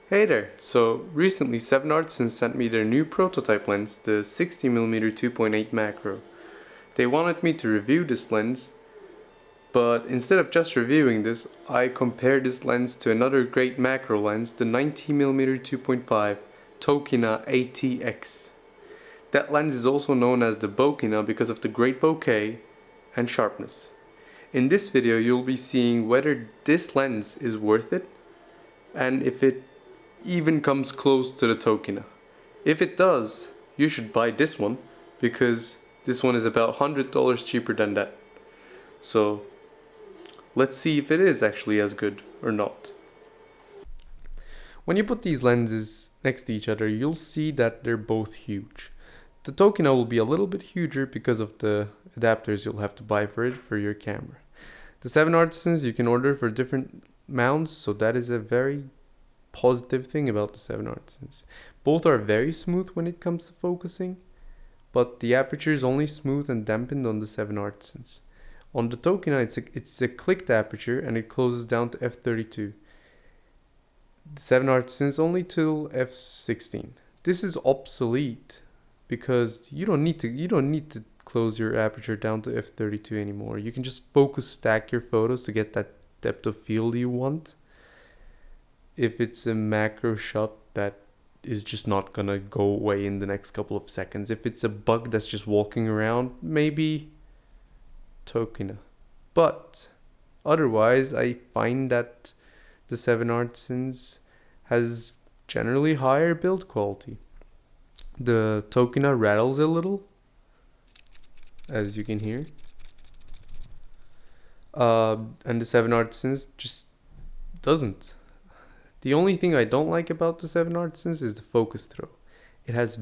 Hey there! So recently 7artisans sent me their new prototype lens, the 60mm 2.8 macro. They wanted me to review this lens, but instead of just reviewing this, I compared this lens to another great macro lens, the 90mm 2.5 Tokina ATX. That lens is also known as the Bokina because of the great bokeh and sharpness. In this video you'll be seeing whether this lens is worth it and if it even comes close to the Tokina. If it does, you should buy this one because this one is about $100 cheaper than that. So let's see if it is actually as good or not. When you put these lenses next to each other, you'll see that they're both huge. The Tokina will be a little bit huger because of the adapters you'll have to buy for it for your camera. The 7artisans you can order for different mounts, so that is a very positive thing about the 7artisans. Both are very smooth when it comes to focusing, but the aperture is only smooth and dampened on the 7artisans. On the Tokina it's a clicked aperture and it closes down to f32. The 7artisans only till f16. This is obsolete because you don't need to close your aperture down to f32 anymore. You can just focus stack your photos to get that depth of field you want. If it's a macro shot that is just not gonna go away in the next couple of seconds. If it's a bug that's just walking around, maybe Tokina. But otherwise, I find that the 7artisans has generally higher build quality. The Tokina rattles a little, as you can hear. And the 7artisans just doesn't. The only thing I don't like about the 7artisans is the focus throw. It has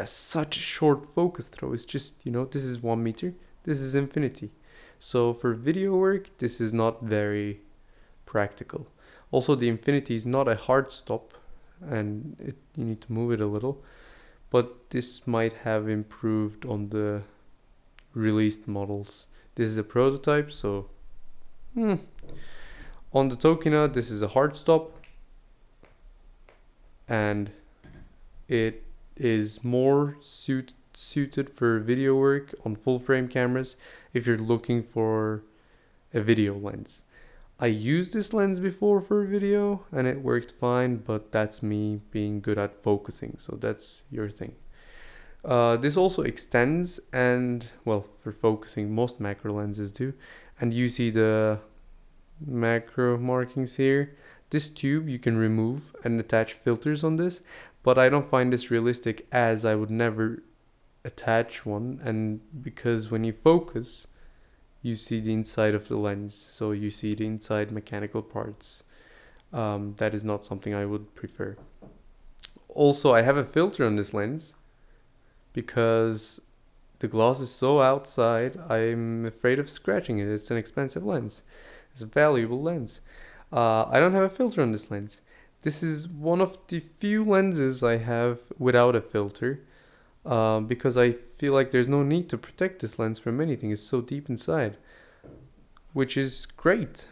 such a short focus throw. It's just, this is 1 meter, this is infinity. So for video work, this is not very practical. Also, the infinity is not a hard stop, and you need to move it a little. But this might have improved on the released models. This is a prototype, so on the Tokina, this is a hard stop, and it is more suited for video work on full frame cameras if you're looking for a video lens. I used this lens before for video and it worked fine, but that's me being good at focusing, so that's your thing. This also extends, and well, for focusing most macro lenses do, and you see the macro markings here. This tube you can remove and attach filters on this, but I don't find this realistic as I would never attach one, and because when you focus you see the inside of the lens, so you see the inside mechanical parts. That is not something I would prefer. Also, I have a filter on this lens because the gloss is so outside, I'm afraid of scratching it. It's an expensive lens. It's a valuable lens. I don't have a filter on this lens. This is one of the few lenses I have without a filter, because I feel like there's no need to protect this lens from anything. It's so deep inside, which is great,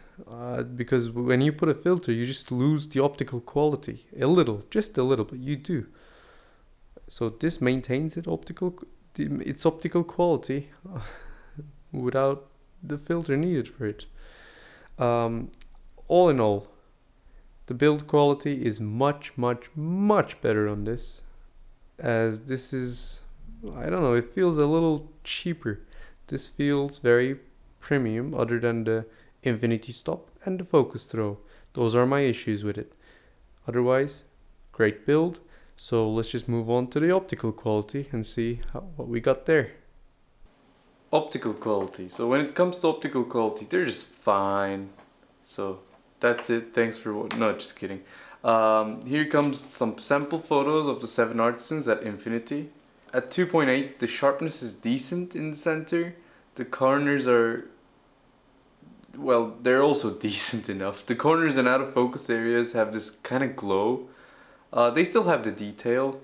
because when you put a filter you just lose the optical quality just a little, but you do. So this maintains its optical quality without the filter needed for it. All in all, the build quality is much better on this, as this is, I don't know, it feels a little cheaper. This feels very premium, other than the infinity stop and the focus throw. Those are my issues with it. Otherwise, great build. So let's just move on to the optical quality and see what we got there. Optical quality. So when it comes to optical quality, they're just fine. So that's it. Thanks for no, just kidding. Here comes some sample photos of the 7artisans at infinity. At 2.8, the sharpness is decent in the center. The corners are, well, they're also decent enough. The corners and out of focus areas have this kind of glow. They still have the detail.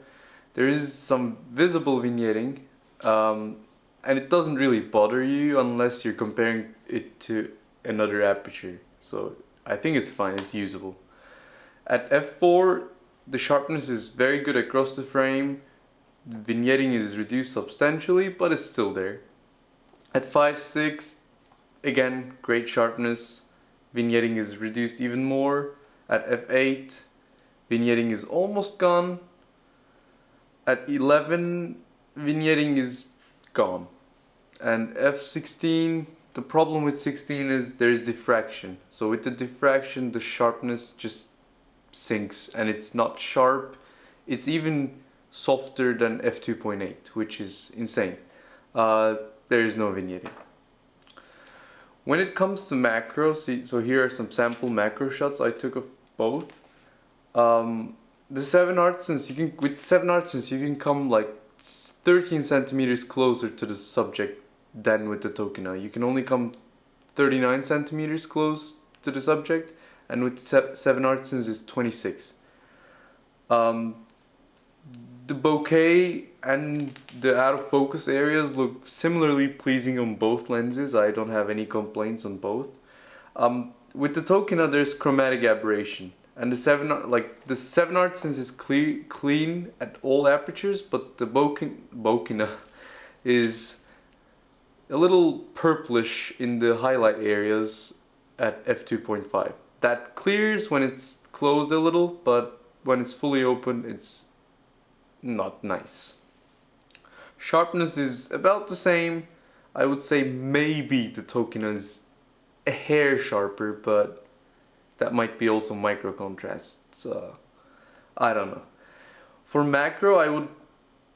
There is some visible vignetting, and it doesn't really bother you unless you're comparing it to another aperture. So I think it's fine, it's usable. At f4, the sharpness is very good across the frame. The vignetting is reduced substantially, but it's still there. At 5.6, again, great sharpness. Vignetting is reduced even more. At f8, vignetting is almost gone. At 11, vignetting is gone. And f16, the problem with 16 is there's diffraction. So with the diffraction, the sharpness just sinks and it's not sharp. It's even softer than f2.8, which is insane. There is no vignetting. When it comes to macro, so here are some sample macro shots I took of both. The 7artisans, with 7artisans you can come like 13 centimeters closer to the subject than with the Tokina. You can only come 39 centimeters close to the subject, and with 7artisans is 26. The bokeh and the out of focus areas look similarly pleasing on both lenses. I don't have any complaints on both. With the Tokina there's chromatic aberration, and the 7artisans is clean at all apertures, but the Bokina is a little purplish in the highlight areas at f2.5. That clears when it's closed a little, but when it's fully open it's not nice. Sharpness is about the same. I would say maybe the Tokina is a hair sharper, but that might be also micro contrast. I don't know. For macro, I would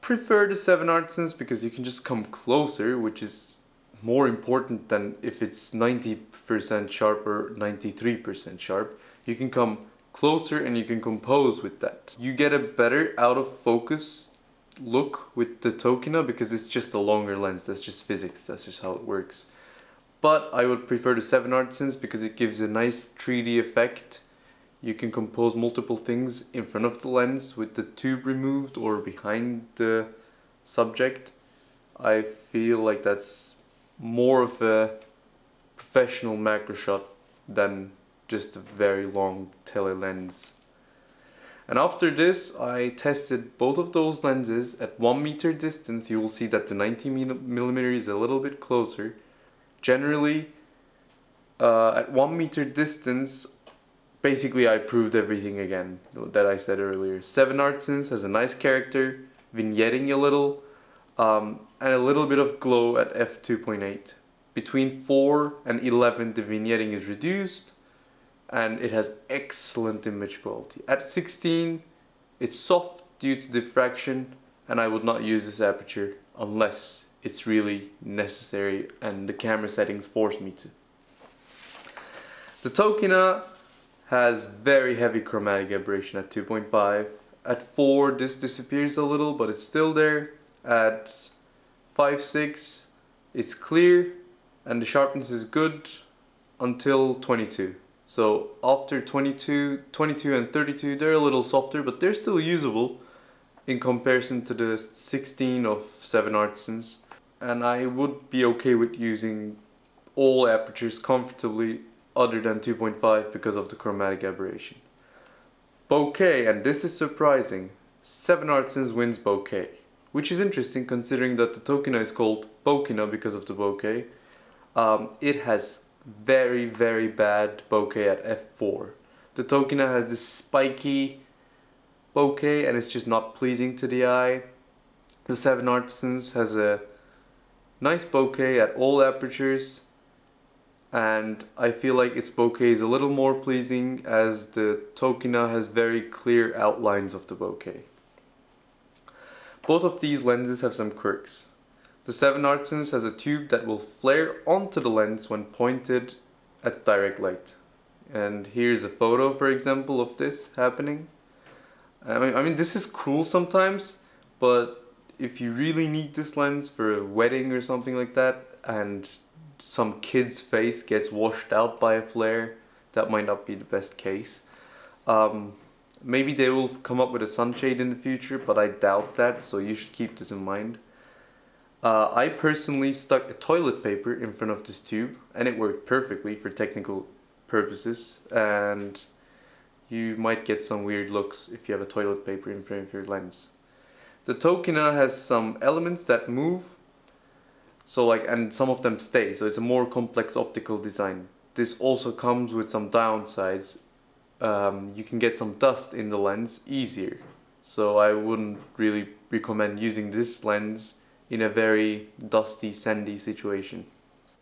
prefer the 7artisans because you can just come closer, which is more important than if it's 90% sharp or 93% sharp. You can come closer and you can compose with that. You get a better out of focus look with the Tokina because it's just a longer lens. That's just physics, that's just how it works. But I would prefer the 7artisans because it gives a nice 3D effect. You can compose multiple things in front of the lens with the tube removed or behind the subject. I feel like that's more of a professional macro shot than just a very long tele lens. And after this I tested both of those lenses at 1 meter distance. You will see that the 90mm is a little bit closer. Generally at 1 meter distance, basically I proved everything again that I said earlier. 7artisans has a nice character, vignetting a little, and a little bit of glow at f2.8. Between 4 and 11 the vignetting is reduced and it has excellent image quality. At 16 it's soft due to diffraction, and I would not use this aperture unless it's really necessary and the camera settings force me to. The Tokina has very heavy chromatic aberration at 2.5. At 4 this disappears a little, but it's still there. At 5.6 it's clear and the sharpness is good until 22. So after 22 and 32 they're a little softer, but they're still usable in comparison to the 16 of 7artisans. And I would be okay with using all apertures comfortably other than 2.5 because of the chromatic aberration. Bokeh, and this is surprising, 7artisans wins bokeh, which is interesting considering that the Tokina is called Bokina because of the bokeh. It has very bad bokeh at f4. The Tokina has this spiky bokeh and it's just not pleasing to the eye. The 7artisans has a nice bokeh at all apertures, and I feel like its bokeh is a little more pleasing as the Tokina has very clear outlines of the bokeh. Both of these lenses have some quirks. The 7artisans has a tube that will flare onto the lens when pointed at direct light. And here's a photo, for example, of this happening. I mean this is cool sometimes, but if you really need this lens for a wedding or something like that and some kid's face gets washed out by a flare, that might not be the best case. Maybe they will come up with a sunshade in the future, but I doubt that, so you should keep this in mind. I personally stuck a toilet paper in front of this tube and it worked perfectly for technical purposes, and you might get some weird looks if you have a toilet paper in front of your lens. The Tokina has some elements that move, and some of them stay, so it's a more complex optical design. This also comes with some downsides. You can get some dust in the lens easier, so I wouldn't really recommend using this lens in a very dusty, sandy situation.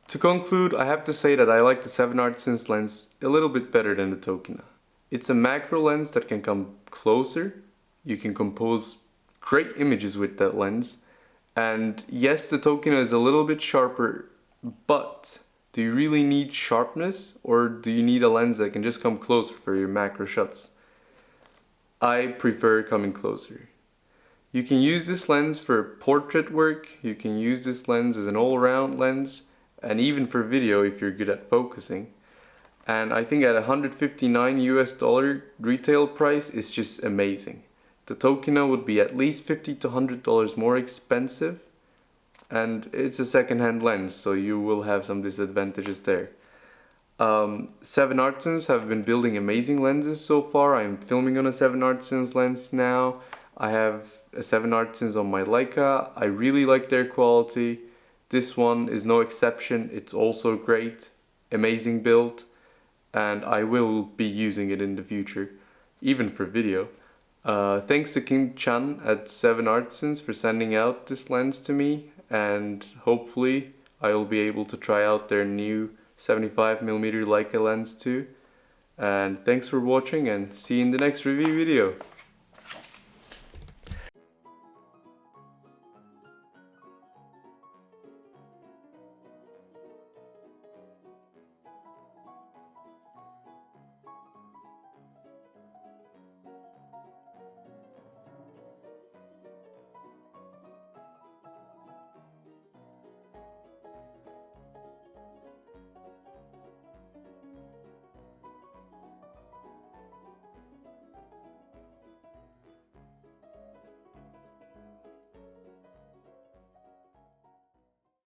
To conclude, I have to say that I like the 7artisans lens a little bit better than the Tokina. It's a macro lens that can come closer, you can compose great images with that lens, and yes, the Tokina is a little bit sharper, but do you really need sharpness, or do you need a lens that can just come closer for your macro shots? I prefer coming closer. You can use this lens for portrait work, you can use this lens as an all-around lens, and even for video if you're good at focusing. And I think at $159 US retail price is just amazing. The Tokina would be at least $50 to $100 more expensive, and it's a second-hand lens, so you will have some disadvantages there. 7artisans have been building amazing lenses so far. I'm filming on a 7artisans lens now. I have a 7artisans on my Leica. I really like their quality. This one is no exception. It's also great, amazing build, and I will be using it in the future, even for video. Thanks to Kim Chan at 7artisans for sending out this lens to me, and hopefully I will be able to try out their new 75mm Leica lens too. And thanks for watching, and see you in the next review video.